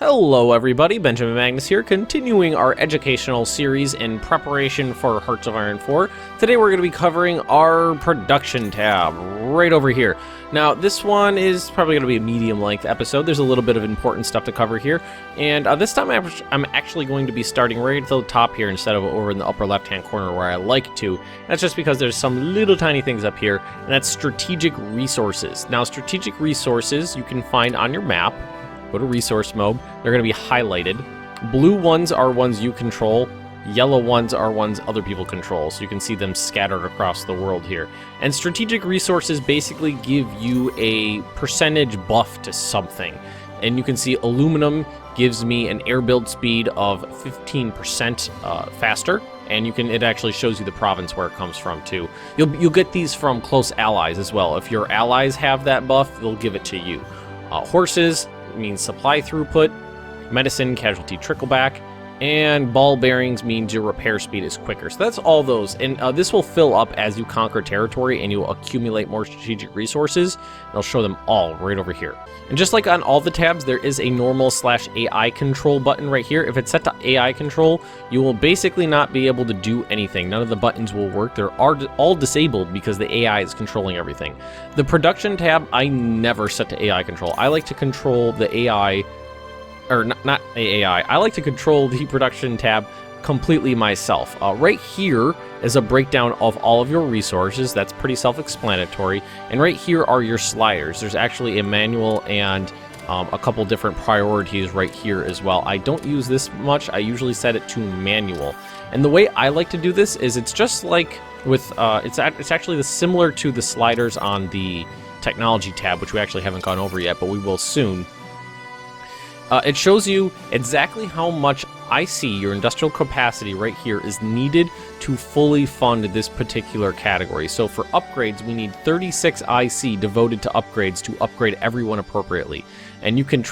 Hello everybody, Benjamin Magnus here, continuing our educational series in preparation for Hearts of Iron 4. Today we're going to be covering our production tab, right over here. Now this one is probably going to be a medium length episode. There's a little bit of important stuff to cover here, and this time I'm actually going to be starting right at the top here instead of over in the upper left hand corner where I like to. That's just because there's some little tiny things up here, and that's strategic resources. Now strategic resources you can find on your map. Go to resource mode. They're going to be highlighted. Blue ones are ones you control. Yellow ones are ones other people control. So you can see them scattered across the world here. And strategic resources basically give you a percentage buff to something. And you can see aluminum gives me an air build speed of 15% faster. And it actually shows you the province where it comes from too. You'll get these from close allies as well. If your allies have that buff, they'll give it to you. Horses means supply throughput, medicine, casualty trickleback, and ball bearings means your repair speed is quicker. So that's all those, and this will fill up as you conquer territory and you'll accumulate more strategic resources. I'll show them all right over here. And just like on all the tabs, there is a normal /AI control button right here. If it's set to AI control, you will basically not be able to do anything. None of the buttons will work. They're all disabled because the AI is controlling everything. The production tab, I never set to AI control. I like to control the AI, or not AI. I like to control the production tab completely myself. Right here is a breakdown of all of your resources. That's pretty self-explanatory. And right here are your sliders. There's actually a manual and a couple different priorities right here as well. I don't use this much. I usually set it to manual. And the way I like to do this is it's just like with, it's actually similar to the sliders on the technology tab, which we actually haven't gone over yet, but we will soon. It shows you exactly how much IC, your industrial capacity right here, is needed to fully fund this particular category. So for upgrades, we need 36 IC devoted to upgrades to upgrade everyone appropriately. And you can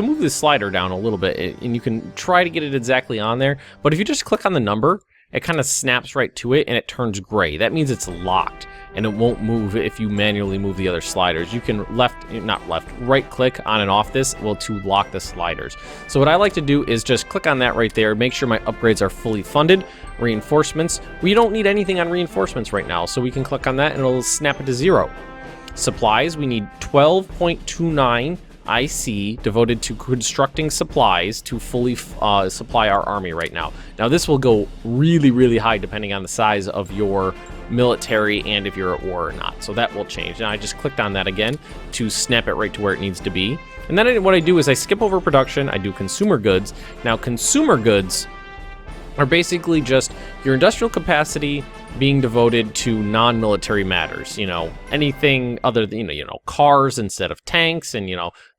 move this slider down a little bit, and you can try to get it exactly on there. But if you just click on the number, it kind of snaps right to it and it turns gray. That means it's locked and it won't move if you manually move the other sliders. You can right click on and off this to lock the sliders. So what I like to do is just click on that right there, make sure my upgrades are fully funded. Reinforcements, we don't need anything on reinforcements right now, so we can click on that and it'll snap it to 0. Supplies, we need 12.29 IC devoted to constructing supplies to fully supply our army right now. Now this will go really, really high depending on the size of your military and if you're at war or not. So that will change. And I just clicked on that again to snap it right to where it needs to be. And then what I do is I skip over production, I do consumer goods. Now consumer goods are basically just your industrial capacity being devoted to non-military matters, anything other than, cars instead of tanks and,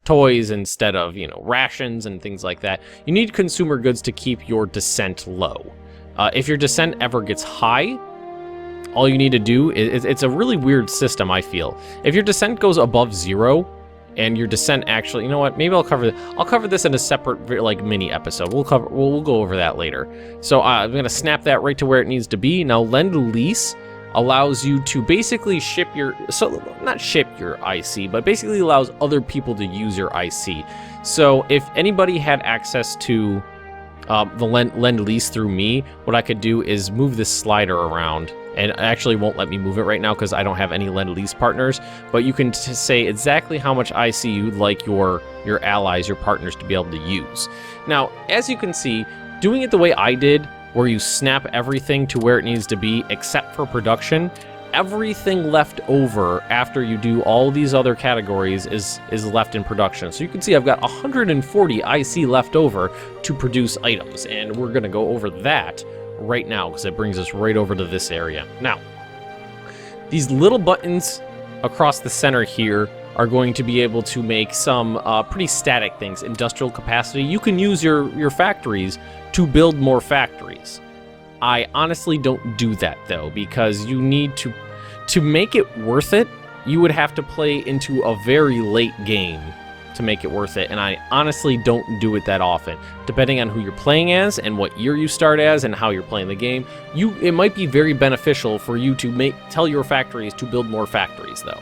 toys instead of, rations and things like that. You need consumer goods to keep your descent low. If your descent ever gets high, all you need to do is, it's a really weird system, I feel. If your descent goes above 0, and your descent actually, maybe I'll cover this in a separate mini episode. We'll go over that later. So I'm gonna snap that right to where it needs to be. Now Lend-Lease allows you to basically not ship your IC, but basically allows other people to use your IC. So if anybody had access to the Lend-Lease through me, what I could do is move this slider around. And it actually won't let me move it right now because I don't have any Lend-Lease partners. But you can say exactly how much IC you'd like your allies, your partners, to be able to use. Now, as you can see, doing it the way I did, where you snap everything to where it needs to be except for production, everything left over after you do all these other categories is left in production. So you can see I've got 140 IC left over to produce items, and we're going to go over that right now because it brings us right over to this area. Now, these little buttons across the center here are going to be able to make some pretty static things. Industrial capacity, you can use your factories to build more factories. I honestly don't do that though, because you need to make it worth it, you would have to play into a very late game to make it worth it, and I honestly don't do it that often. Depending on who you're playing as and what year you start as and how you're playing the game, it might be very beneficial for you to tell your factories to build more factories though.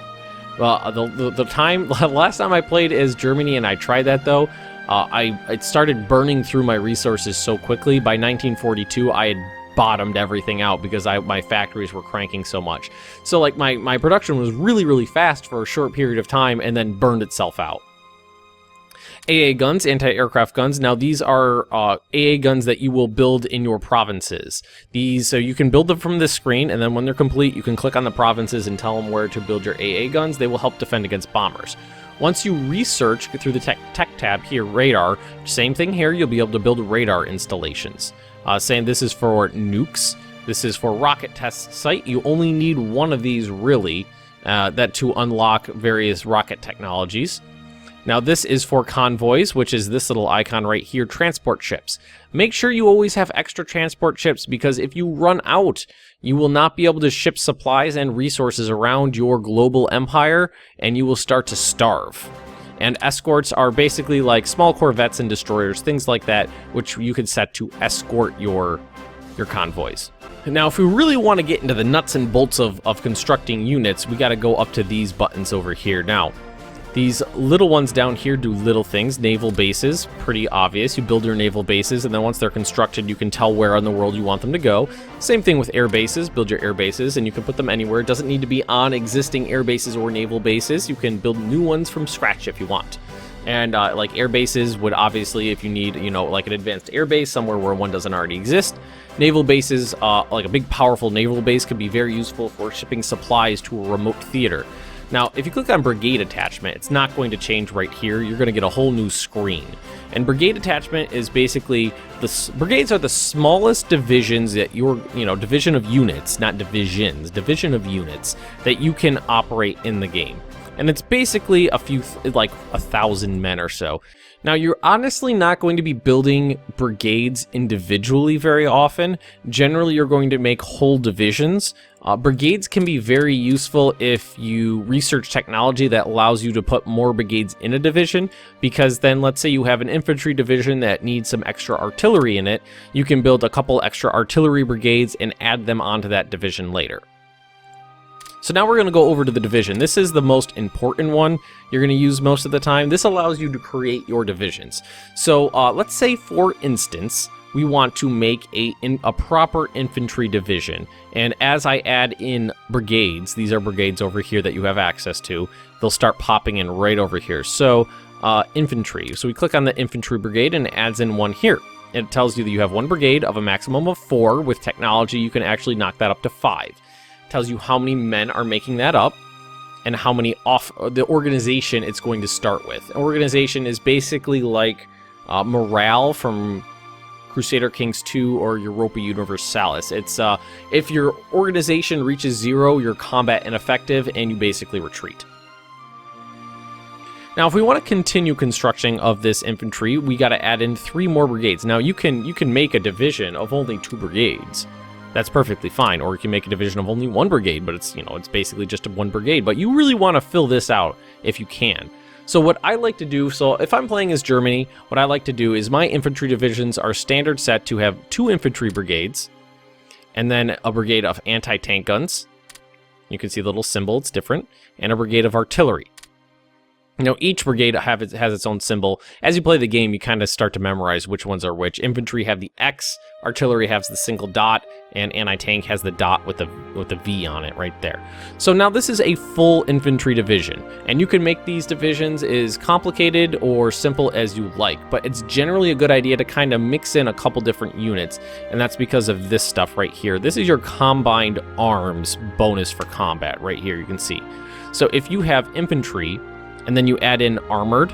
The last time I played as Germany and I tried that though, It started burning through my resources so quickly. By 1942, I had bottomed everything out because my factories were cranking so much. So like my production was really, really fast for a short period of time and then burned itself out. AA guns, anti-aircraft guns. Now these are AA guns that you will build in your provinces. So you can build them from this screen, and then when they're complete, you can click on the provinces and tell them where to build your AA guns. They will help defend against bombers. Once you research through the tech tab here, radar, same thing here, you'll be able to build radar installations. Saying this is for nukes, this is for rocket test site. You only need one of these really, that to unlock various rocket technologies. Now this is for convoys, which is this little icon right here, transport ships. Make sure you always have extra transport ships, because if you run out, you will not be able to ship supplies and resources around your global empire, and you will start to starve. And escorts are basically like small corvettes and destroyers, things like that, which you could set to escort your convoys. Now, if we really want to get into the nuts and bolts of constructing units, we got to go up to these buttons over here. Now, these little ones down here do little things. Naval bases, pretty obvious. You build your naval bases, and then once they're constructed, you can tell where in the world you want them to go. Same thing with air bases. Build your air bases, and you can put them anywhere. It doesn't need to be on existing air bases or naval bases. You can build new ones from scratch if you want. And like air bases would obviously, if you need, like an advanced air base somewhere where one doesn't already exist. Naval bases, like a big powerful naval base, could be very useful for shipping supplies to a remote theater. Now, if you click on Brigade Attachment, it's not going to change right here. You're going to get a whole new screen. And Brigade Attachment is basically, brigades are the smallest divisions that division of units, not divisions, division of units that you can operate in the game. And it's basically like 1,000 men or so. Now, you're honestly not going to be building brigades individually very often. Generally, you're going to make whole divisions. Brigades can be very useful if you research technology that allows you to put more brigades in a division, because then let's say you have an infantry division that needs some extra artillery in it, you can build a couple extra artillery brigades and add them onto that division later. So now we're going to go over to the division. This is the most important one you're going to use most of the time. This allows you to create your divisions. So let's say, for instance, we want to make a proper infantry division. And as I add in brigades, these are brigades over here that you have access to, they'll start popping in right over here. So infantry. So we click on the infantry brigade and it adds in one here. It tells you that you have one brigade of a maximum of 4. With technology, you can actually knock that up to 5. Tells you how many men are making that up and how many the organization it's going to start with. An organization is basically like morale from Crusader Kings 2 or Europa Universalis. It's if your organization reaches 0, you're combat ineffective and you basically retreat. Now, if we want to continue construction of this infantry, we got to add in 3 more brigades. Now, you can make a division of only 2 brigades. That's perfectly fine. Or you can make a division of only 1 brigade, but it's basically just 1 brigade. But you really want to fill this out if you can. So what I like to do, so if I'm playing as Germany, what I like to do is my infantry divisions are standard set to have 2 infantry brigades, and then a brigade of anti-tank guns. You can see the little symbol, it's different, and a brigade of artillery. Each brigade has its own symbol. As you play the game, you kind of start to memorize which ones are which. Infantry have the X, artillery has the single dot, and anti-tank has the dot with the V on it right there. So now this is a full infantry division, and you can make these divisions as complicated or simple as you like, but it's generally a good idea to kind of mix in a couple different units, and that's because of this stuff right here. This is your combined arms bonus for combat right here, you can see. So if you have infantry, and then you add in armored,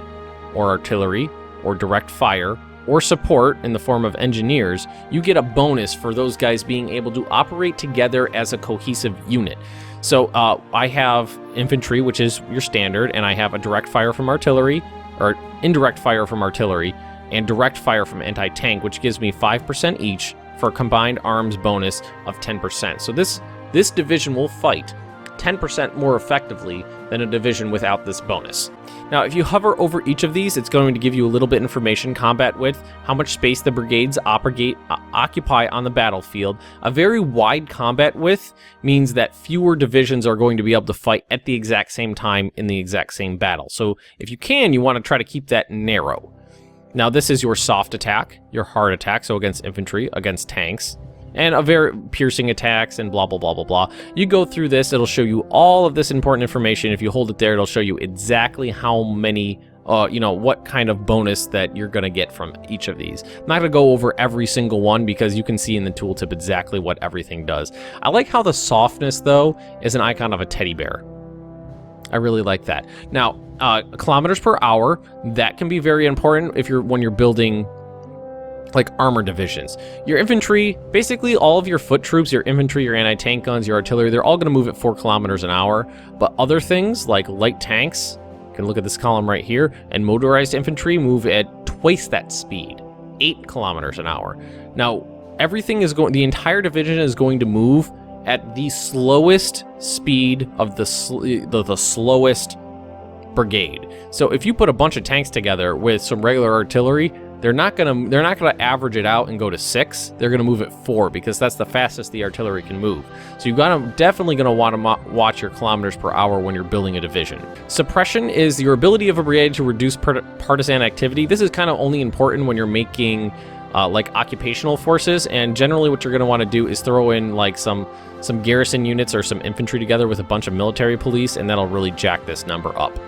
or artillery, or direct fire, or support in the form of engineers, you get a bonus for those guys being able to operate together as a cohesive unit. So I have infantry, which is your standard, and I have a direct fire from artillery, or indirect fire from artillery, and direct fire from anti-tank, which gives me 5% each for a combined arms bonus of 10%. So this division will fight 10% more effectively than a division without this bonus. Now, if you hover over each of these, it's going to give you a little bit information: combat width, how much space the brigades occupy on the battlefield. A very wide combat width means that fewer divisions are going to be able to fight at the exact same time in the exact same battle. So if you can, you want to try to keep that narrow. Now this is your soft attack, your hard attack, so against infantry, against tanks, and a very piercing attacks and blah, blah, blah, blah, blah. You go through this, it'll show you all of this important information. If you hold it there, it'll show you exactly how many, what kind of bonus that you're gonna get from each of these. I'm not gonna go over every single one because you can see in the tooltip exactly what everything does. I like how the softness, though, is an icon of a teddy bear. I really like that. Now, kilometers per hour, that can be very important when you're building like armor divisions. Your infantry, basically all of your foot troops, your infantry, your anti-tank guns, your artillery, they're all going to move at 4 kilometers an hour. But other things like light tanks, you can look at this column right here, and motorized infantry move at twice that speed, 8 kilometers an hour. Now, the entire division is going to move at the slowest speed of the slowest brigade. So if you put a bunch of tanks together with some regular artillery, they're not gonna average it out and go to 6. They're gonna move at 4 because that's the fastest the artillery can move. So you're definitely gonna want to watch your kilometers per hour when you're building a division. Suppression is your ability of a brigade to reduce partisan activity. This is kind of only important when you're making like occupational forces, and generally what you're going to want to do is throw in like some garrison units or some infantry together with a bunch of military police, and that'll really jack this number up.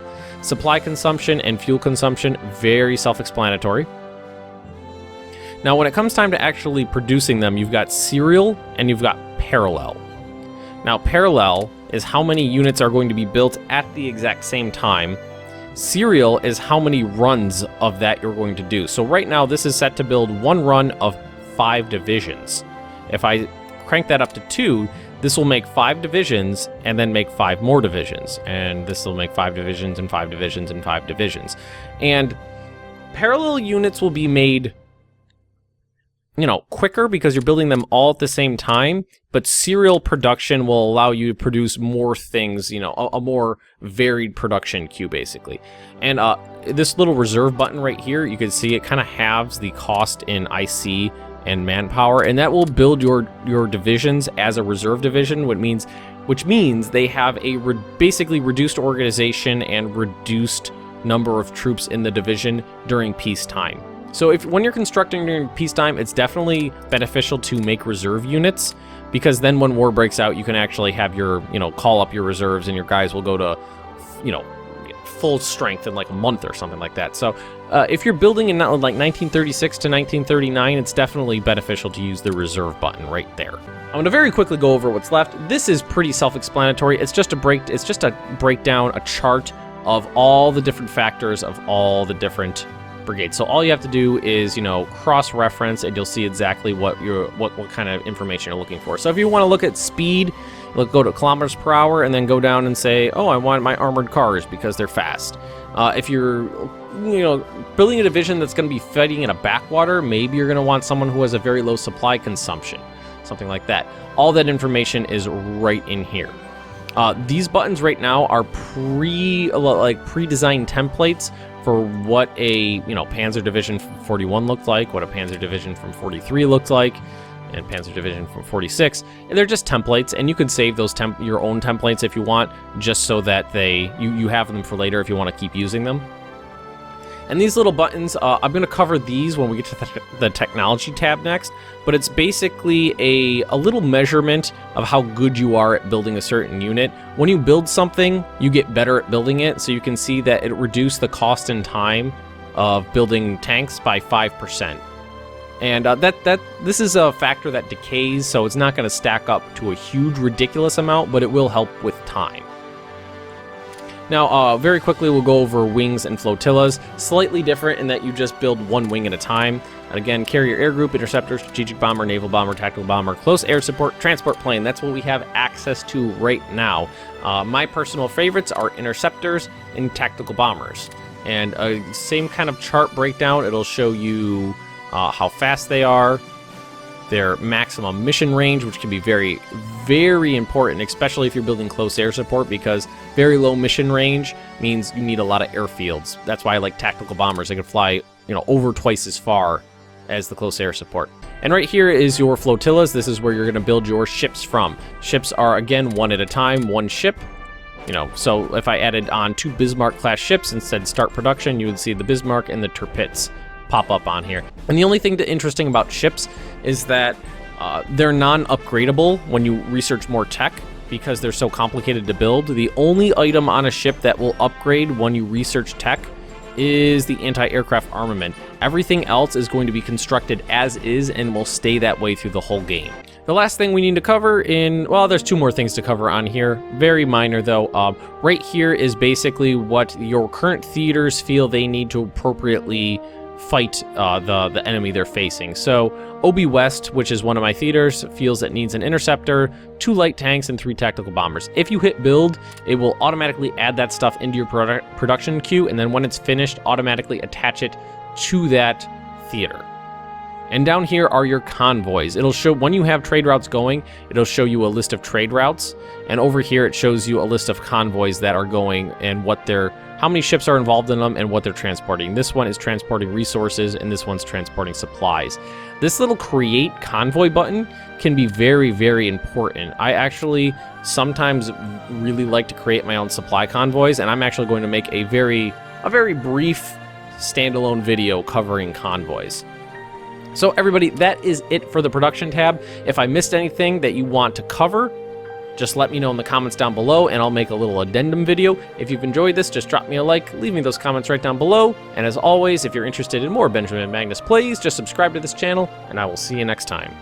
Supply consumption and fuel consumption, very self-explanatory. Now when it comes time to actually producing them, you've got serial and you've got parallel. Now parallel is how many units are going to be built at the exact same time. Serial is how many runs of that you're going to do. So right now this is set to build 1 run of 5 divisions. If I crank that up to 2, this will make 5 divisions and then make 5 more divisions. And this will make 5 divisions and 5 divisions and 5 divisions. And parallel units will be made, quicker because you're building them all at the same time, but serial production will allow you to produce more things, a more varied production queue, basically. And this little reserve button right here, you can see it kind of halves the cost in IC and manpower, and that will build your divisions as a reserve division, which means they have a basically reduced organization and reduced number of troops in the division during peacetime. So when you're constructing during peacetime, it's definitely beneficial to make reserve units, because then when war breaks out, you can actually have your, call up your reserves and your guys will go to, full strength in like a month or something like that. So if you're building in like 1936 to 1939, it's definitely beneficial to use the reserve button right there. I'm going to very quickly go over what's left. This is pretty self-explanatory. It's just a breakdown, a chart of all the different factors of all the different brigades. So all you have to do is, cross-reference, and you'll see exactly what kind of information you're looking for. So if you want to look at speed, go to kilometers per hour, and then go down and say, oh, I want my armored cars because they're fast. If you're, building a division that's going to be fighting in a backwater, maybe you're going to want someone who has a very low supply consumption, something like that. All that information is right in here. These buttons right now are pre-designed templates for what a Panzer Division from 41 looked like, what a Panzer Division from 43 looked like, and Panzer Division from 46. And they're just templates, and you can save those your own templates if you want, just so that you have them for later if you want to keep using them. And these little buttons, I'm going to cover these when we get to the technology tab next, but it's basically a little measurement of how good you are at building a certain unit. When you build something, you get better at building it, so you can see that it reduced the cost and time of building tanks by 5%. And this is a factor that decays, so it's not going to stack up to a huge, ridiculous amount, but it will help with time. Now, very quickly, we'll go over wings and flotillas. Slightly different in that you just build 1 wing at a time. And again, carrier air group, interceptor, strategic bomber, naval bomber, tactical bomber, close air support, transport plane. That's what we have access to right now. My personal favorites are interceptors and tactical bombers. And same kind of chart breakdown. It'll show you how fast they are, their maximum mission range, which can be very, very important, especially if you're building close air support, because very low mission range means you need a lot of airfields. That's why I like tactical bombers. They can fly, over twice as far as the close air support. And right here is your flotillas. This is where you're going to build your ships from. Ships are, again, 1 at a time, 1 ship. So if I added on 2 Bismarck class ships and said start production, you would see the Bismarck and the Tirpitz pop up on here. And the only thing interesting about ships is that they're non-upgradable when you research more tech, because they're so complicated to build. The only item on a ship that will upgrade when you research tech is the anti-aircraft armament. Everything else is going to be constructed as is and will stay that way through the whole game. The last thing we need to cover well, there's 2 more things to cover on here. Very minor though. Right here is basically what your current theaters feel they need to appropriately fight the enemy they're facing. So Obi West, which is one of my theaters, feels it needs an interceptor, 2 light tanks, and 3 tactical bombers. If you hit build, it will automatically add that stuff into your production queue, and then when it's finished, automatically attach it to that theater. And down here are your convoys. It'll show, when you have trade routes going, it'll show you a list of trade routes, and over here it shows you a list of convoys that are going and how many ships are involved in them and what they're transporting. This one is transporting resources, and this one's transporting supplies. This little create convoy button can be very, very important. I actually sometimes really like to create my own supply convoys, and I'm actually going to make a very brief standalone video covering convoys. So everybody, that is it for the production tab. If I missed anything that you want to cover, just let me know in the comments down below, and I'll make a little addendum video. If you've enjoyed this, just drop me a like, leave me those comments right down below. And as always, if you're interested in more Benjamin Magnus plays, just subscribe to this channel, and I will see you next time.